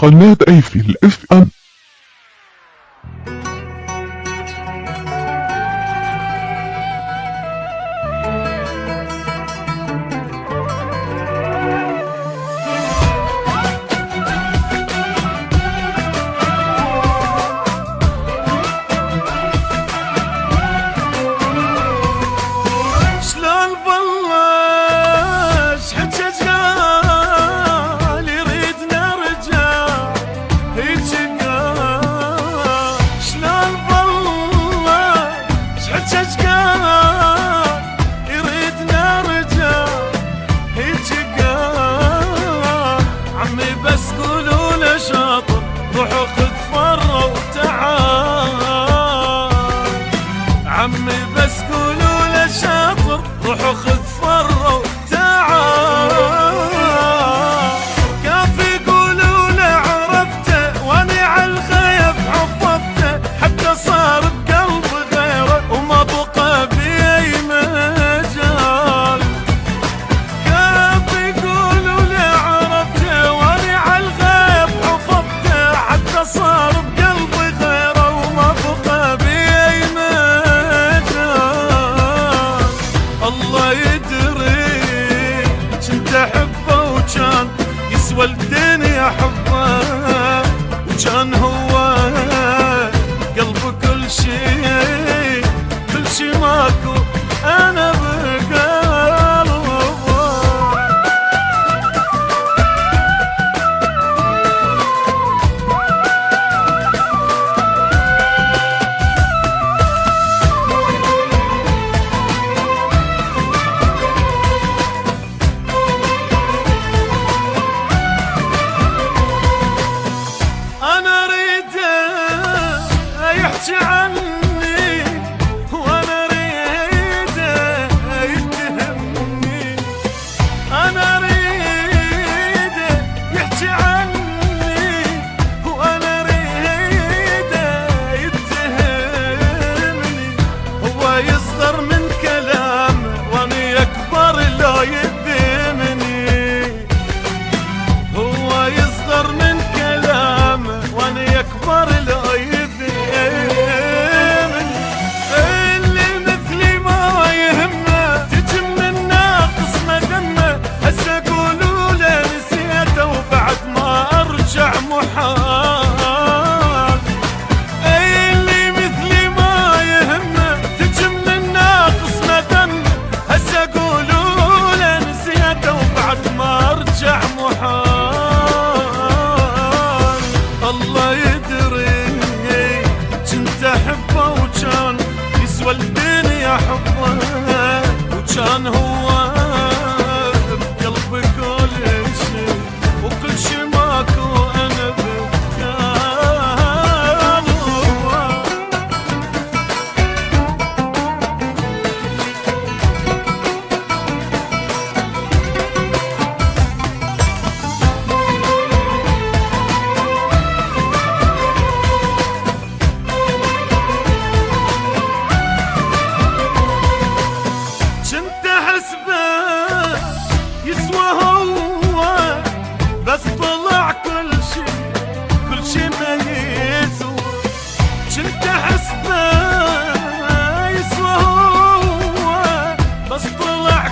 قناة أيفل اف ام. روحوا خذ فرة وتعال عمي، بس قولوا له شاطر روحوا خذ فرة وتعال. كافي قولوا له عرفته واني عالغيب حفظته، حتى صار بقلب غيره وما بقى بأي مجال. كافي قولوا له عرفته واني عالغيب حفظته، حتى صار بقلبي غيره وما بقى بأي مجال. الله يدري كنت أحبه وكان يسوى الدنيا حبه، وكان هو قلبه كل شي ماكو أنا عني وانا اريده يتهمني، انا اريده يحكي عني وانا اريده يتهمني. هو يصغر من كلامه وانا اكبر لا يذمني، هو يصغر من كلامه وانا اكبر لا يذمني. الله يدري كنت احبه وكان يسوى الدنيا حبه، وكان هو بقلبي كل شي وكل شي ماكو انا يسوى هو، بس طلع كل شي ما يسوى. كنت احسبه يسوى هو، بس طلع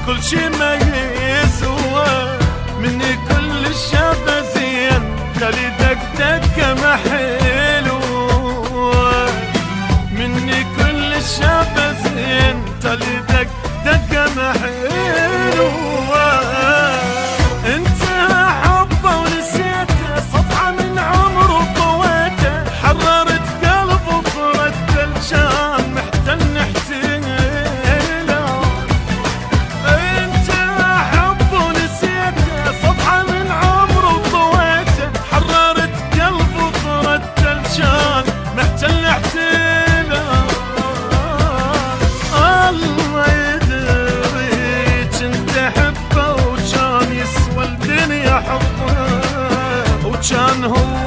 كل شي ما يسوى. مني كل الشابة زين خلي دقدقة ما حلوة، مني كل الشابة زين خلي دقدقة ما حلوة. انت حبه ونسيته، صفحة من عمره طويته، حررت قلبه وفرت الجان محتل نحتله. انت حبه ونسيته، صفحة من عمره طويته، حررت قلبه وفرت الجان محتل نحتله. الله يدري كنت احبه وكان يسوى الدنيا حبه، وكان هو